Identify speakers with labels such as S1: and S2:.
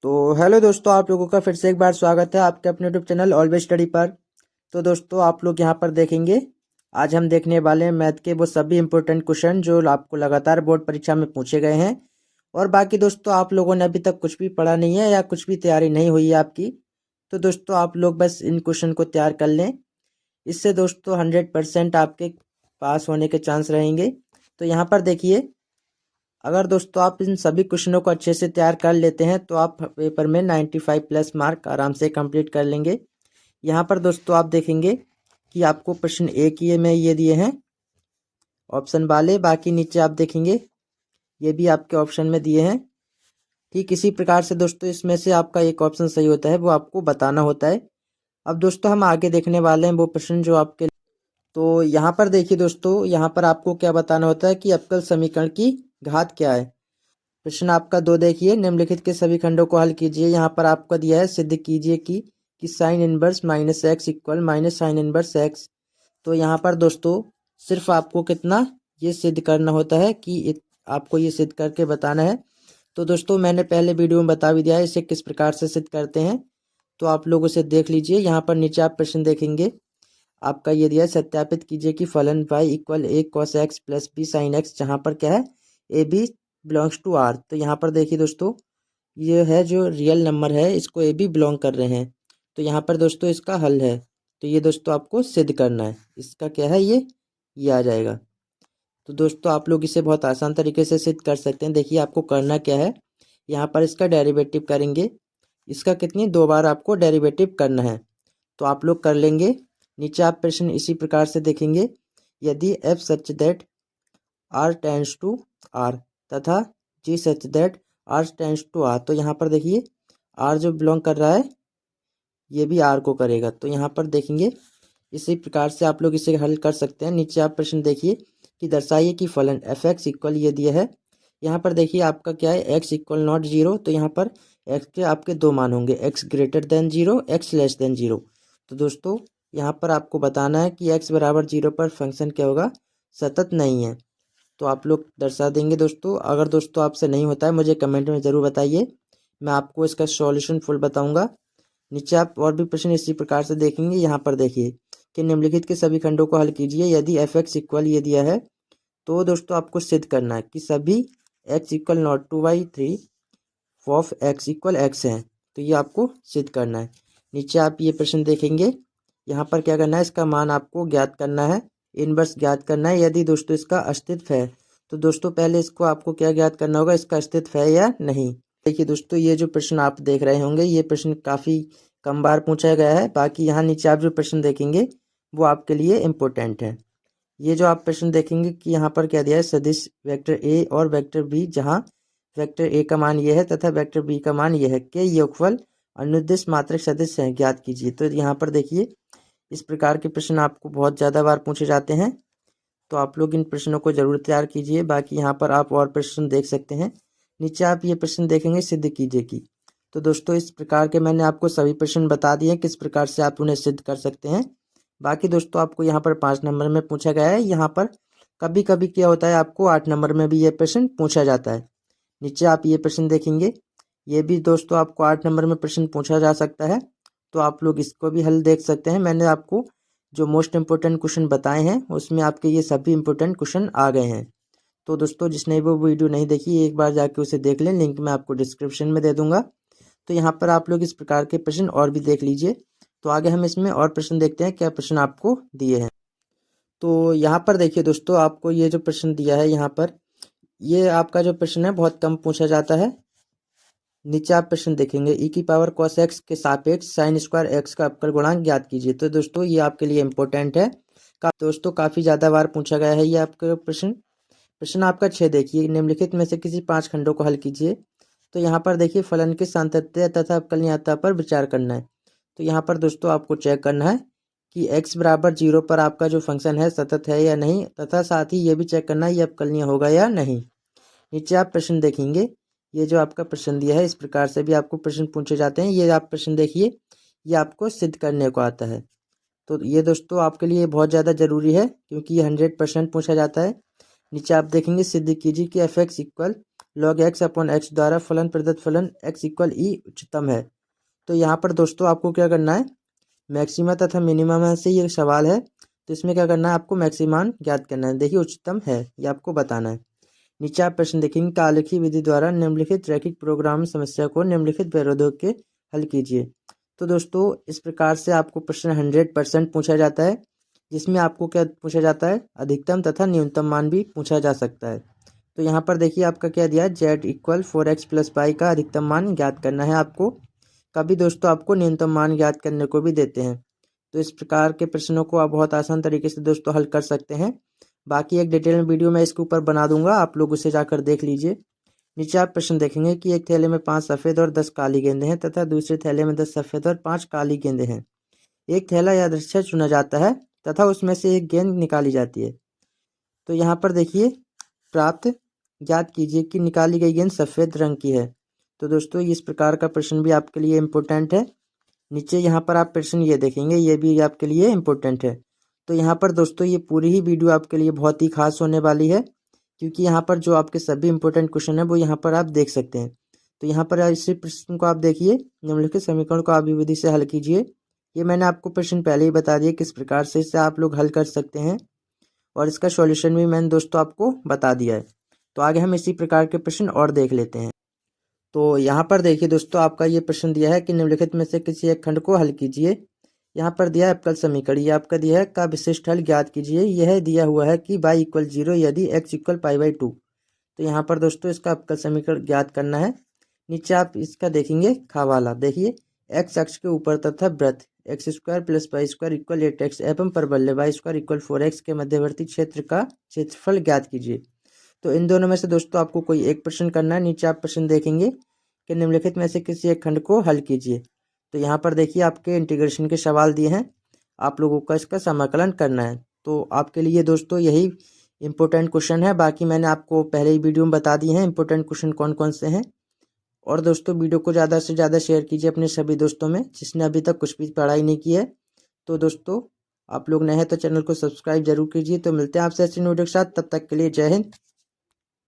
S1: तो हेलो दोस्तों, आप लोगों का फिर से एक बार स्वागत है आपके अपने यूट्यूब चैनल ऑलवेज स्टडी पर। तो दोस्तों, आप लोग यहाँ पर देखेंगे, आज हम देखने वाले हैं मैथ के वो सभी इंपॉर्टेंट क्वेश्चन जो आपको लगातार बोर्ड परीक्षा में पूछे गए हैं। और बाकी दोस्तों, आप लोगों ने अभी तक कुछ भी पढ़ा नहीं है या कुछ भी तैयारी नहीं हुई है आपकी, तो दोस्तों आप लोग बस इन क्वेश्चन को तैयार कर लें। इससे दोस्तों 100% आपके पास होने के चांस रहेंगे। तो यहाँ पर देखिए, अगर दोस्तों आप इन सभी क्वेश्चनों को अच्छे से तैयार कर लेते हैं तो आप पेपर में 95 प्लस मार्क आराम से कंप्लीट कर लेंगे। यहाँ पर दोस्तों आप देखेंगे कि आपको प्रश्न एक ये में ये दिए हैं ऑप्शन वाले, बाकी नीचे आप देखेंगे ये भी आपके ऑप्शन में दिए हैं। ठीक इसी प्रकार से दोस्तों इसमें से आपका एक ऑप्शन सही होता है, वो आपको बताना होता है। अब दोस्तों हम आगे देखने वाले हैं वो प्रश्न जो आपके, तो यहाँ पर देखिए दोस्तों, यहाँ पर आपको क्या बताना होता है कि अवकल समीकरण की घात क्या है। प्रश्न आपका 2 देखिए, निम्नलिखित के सभी खंडों को हल कीजिए। यहाँ पर आपका दिया है सिद्ध कीजिए कि sine inverse minus x equal minus sine inverse x. तो यहाँ पर दोस्तों सिर्फ आपको कितना ये सिद्ध करना होता है कि आपको ये सिद्ध करके बताना है। तो दोस्तों मैंने पहले वीडियो में बता भी दिया है इसे किस प्रकार से सिद्ध करते हैं, तो आप लोग उसे देख लीजिए। यहाँ पर नीचे आप प्रश्न देखेंगे, आपका ये दिया है सत्यापित कीजिए कि फलन y equal A cos X plus B sine X, जहाँ पर क्या है A B belongs to R. तो यहाँ पर देखिए दोस्तों, ये है जो रियल नंबर है इसको ए बी बिलोंग कर रहे हैं। तो यहाँ पर दोस्तों इसका हल है, तो ये दोस्तों आपको सिद्ध करना है। इसका क्या है ये आ जाएगा। तो दोस्तों आप लोग इसे बहुत आसान तरीके से सिद्ध कर सकते हैं। देखिए आपको करना क्या है, यहाँ पर इसका डेरिवेटिव करेंगे। इसका कितनी 2 बार आपको डेरिवेटिव करना है, तो आप लोग कर लेंगे। नीचे आप प्रश्न इसी प्रकार से देखेंगे, यदि F such that R tends to R तथा G such that R tends to R. तो यहाँ पर देखिए आर जो बिलोंग कर रहा है ये भी आर को करेगा। तो यहाँ पर देखेंगे इसी प्रकार से आप लोग इसे हल कर सकते हैं। नीचे आप प्रश्न देखिए कि दर्शाइए कि फलन एफ एक्स इक्वल ये दिया है। यहाँ पर देखिए आपका क्या है एक्स इक्वल नॉट जीरो, तो यहाँ पर एक्स के आपके 2 मान होंगे, x greater than zero, x less than zero. तो दोस्तों यहाँ पर आपको बताना है कि एक्स बराबर जीरो पर फंक्शन क्या होगा, सतत नहीं है। तो आप लोग दर्शा देंगे दोस्तों। अगर दोस्तों आपसे नहीं होता है मुझे कमेंट में ज़रूर बताइए, मैं आपको इसका सॉल्यूशन फुल बताऊंगा। नीचे आप और भी प्रश्न इसी प्रकार से देखेंगे। यहाँ पर देखिए कि निम्नलिखित के सभी खंडों को हल कीजिए। यदि एफ एक्स इक्वल ये दिया है, तो दोस्तों आपको सिद्ध करना है कि सभी x equal not two by three of x equal x हैं। तो ये आपको सिद्ध करना है। नीचे आप ये प्रश्न देखेंगे, यहाँ पर क्या करना है, इसका मान आपको ज्ञात करना है, इनवर्स ज्ञात करना है। यदि दोस्तों इसका अस्तित्व है, तो दोस्तों पहले इसको आपको क्या ज्ञात करना होगा, इसका अस्तित्व है या नहीं। देखिए दोस्तों ये जो प्रश्न आप देख रहे होंगे ये प्रश्न काफ़ी कम बार पूछा गया है। बाकी यहाँ नीचे आप जो प्रश्न देखेंगे वो आपके लिए इम्पोर्टेंट है। ये जो आप प्रश्न देखेंगे कि यहाँ पर क्या दिया है, सदिश वेक्टर ए और वेक्टर बी, जहाँ वेक्टर ए का मान ये है तथा वेक्टर बी का मान ये है, के योगफल अनुदिश मात्रक सदिश हैं, ज्ञात कीजिए। तो यहाँ पर देखिए इस प्रकार के प्रश्न आपको बहुत ज़्यादा बार पूछे जाते हैं, तो आप लोग इन प्रश्नों को जरूर तैयार कीजिए। बाकी यहाँ पर आप और प्रश्न देख सकते हैं। नीचे आप ये प्रश्न देखेंगे सिद्ध कीजिए की। तो दोस्तों इस प्रकार के मैंने आपको सभी प्रश्न बता दिए किस प्रकार से आप उन्हें सिद्ध कर सकते हैं। बाकी दोस्तों आपको यहाँ पर 5 नंबर में पूछा गया है। यहाँ पर कभी कभी क्या होता है, आपको 8 नंबर में भी ये प्रश्न पूछा जाता है। नीचे आप ये प्रश्न देखेंगे, ये भी दोस्तों आपको 8 नंबर में प्रश्न पूछा जा सकता है, तो आप लोग इसको भी हल देख सकते हैं। मैंने आपको जो मोस्ट इम्पोर्टेंट क्वेश्चन बताए हैं उसमें आपके ये सभी इम्पोर्टेंट क्वेश्चन आ गए हैं। तो दोस्तों जिसने वो वीडियो नहीं देखी एक बार जाके उसे देख लें, लिंक मैं आपको डिस्क्रिप्शन में दे दूंगा। तो यहाँ पर आप लोग इस प्रकार के प्रश्न और भी देख लीजिए। तो आगे हम इसमें और प्रश्न देखते हैं क्या प्रश्न आपको दिए हैं। तो यहाँ पर देखिए दोस्तों, आपको ये जो प्रश्न दिया है, यहाँ पर ये आपका जो प्रश्न है बहुत कम पूछा जाता है। नीचे आप प्रश्न देखेंगे ई की पावर cos x के सापेक्ष साइन स्क्वायर एक्स का अवकल गुणांक ज्ञात कीजिए। तो दोस्तों ये आपके लिए इंपॉर्टेंट है, दोस्तों काफ़ी ज़्यादा बार पूछा गया है ये आपका प्रश्न। प्रश्न आपका 6 देखिए, निम्नलिखित में से किसी 5 खंडों को हल कीजिए। तो यहाँ पर देखिए फलन की सांतत्य तथा अवकलनीयता पर विचार करना है। तो यहाँ पर दोस्तों आपको चेक करना है कि x बराबर 0 पर आपका जो फंक्शन है सतत है या नहीं, तथा साथ ही ये भी चेक करना है ये अवकलनीय होगा या नहीं। नीचे आप प्रश्न देखेंगे, ये जो आपका प्रश्न दिया है इस प्रकार से भी आपको प्रश्न पूछे जाते हैं। ये आप प्रश्न देखिए, ये आपको सिद्ध करने को आता है। तो ये दोस्तों आपके लिए बहुत ज़्यादा ज़रूरी है क्योंकि ये 100% पूछा जाता है। नीचे आप देखेंगे सिद्ध कीजिए कि F x equal log x upon x द्वारा फलन प्रदत्त फलन x इक्वल ई उच्चतम है। तो यहाँ पर दोस्तों आपको क्या करना है, मैक्सिमा तथा मिनिमा में से ये सवाल है, तो इसमें क्या करना है, आपको मैक्सिमान ज्ञात करना है। देखिए उच्चतम है ये आपको बताना है। नीचे आप प्रश्न देखेंगे, कालिखी विधि द्वारा निम्नलिखित रैखिक प्रोग्राम समस्या को निम्नलिखित व्यवरोधों के हल कीजिए। तो दोस्तों इस प्रकार से आपको प्रश्न 100% पूछा जाता है, जिसमें आपको क्या पूछा जाता है, अधिकतम तथा न्यूनतम मान भी पूछा जा सकता है। तो यहाँ पर देखिए आपका क्या दिया है, z equal 4x plus Y का अधिकतम मान ज्ञात करना है आपको। कभी दोस्तों आपको न्यूनतम मान ज्ञात करने को भी देते हैं। तो इस प्रकार के प्रश्नों को आप बहुत आसान तरीके से दोस्तों हल कर सकते हैं। बाकी एक डिटेल में वीडियो मैं इसके ऊपर बना दूंगा, आप लोग उसे जाकर देख लीजिए। नीचे आप प्रश्न देखेंगे कि एक थैले में 5 सफ़ेद और 10 काली गेंदें हैं तथा दूसरे थैले में 10 सफ़ेद और 5 काली गेंदें हैं। एक थैला यादृच्छिक चुना जाता है तथा उसमें से एक गेंद निकाली जाती है। तो यहाँ पर देखिए, प्राप्त ज्ञात कीजिए कि निकाली गई गेंद सफ़ेद रंग की है। तो दोस्तों इस प्रकार का प्रश्न भी आपके लिए इम्पोर्टेंट है। नीचे यहाँ पर आप प्रश्न ये देखेंगे, ये भी आपके लिए इम्पोर्टेंट है। तो यहाँ पर दोस्तों ये पूरी ही वीडियो आपके लिए बहुत ही खास होने वाली है, क्योंकि यहाँ पर जो आपके सभी इंपॉर्टेंट क्वेश्चन है वो यहाँ पर आप देख सकते हैं। तो यहाँ पर इसी प्रश्न को आप देखिए, निम्नलिखित समीकरण को आप विधि से हल कीजिए। ये मैंने आपको प्रश्न पहले ही बता दिया किस प्रकार से इसे आप लोग हल कर सकते हैं, और इसका सॉल्यूशन भी मैंने दोस्तों आपको बता दिया है। तो आगे हम इसी प्रकार के प्रश्न और देख लेते हैं। तो यहाँ पर देखिए दोस्तों, आपका ये प्रश्न दिया है कि निम्नलिखित में से किसी एक खंड को हल कीजिए। यहाँ पर दिया है अवकल समीकरण, ये आपका दिया है का विशिष्ट हल ज्ञात कीजिए। यह दिया हुआ है कि y इक्वल 0 यदि x इक्वल π/2। तो यहाँ पर दोस्तों इसका अवकल समीकरण ज्ञात करना है। नीचे आप इसका देखेंगे खवाला, देखिए x अक्ष के ऊपर तथा वृत्त x² plus y² equal 8x एवं परवलय y² इक्वल 4x के मध्यवर्ती क्षेत्र का क्षेत्रफल ज्ञात कीजिए। तो इन दोनों में से दोस्तों आपको कोई एक प्रश्न करना है। नीचे आप प्रश्न देखेंगे कि निम्नलिखित में से किसी एक खंड को हल कीजिए। तो यहाँ पर देखिए आपके इंटीग्रेशन के सवाल दिए हैं, आप लोगों का इसका समाकलन करना है। तो आपके लिए दोस्तों यही इंपॉर्टेंट क्वेश्चन है। बाकी मैंने आपको पहले ही वीडियो में बता दिए हैं इंपॉर्टेंट क्वेश्चन कौन कौन से हैं। और दोस्तों वीडियो को ज़्यादा से ज़्यादा शेयर कीजिए अपने सभी दोस्तों में, जिसने अभी तक कुछ भी पढ़ाई नहीं की है। तो दोस्तों आप लोग नए हैं तो चैनल को सब्सक्राइब जरूर कीजिए। तो मिलते हैं आपसे ऐसी वीडियो के साथ, तब तक के लिए जय हिंद।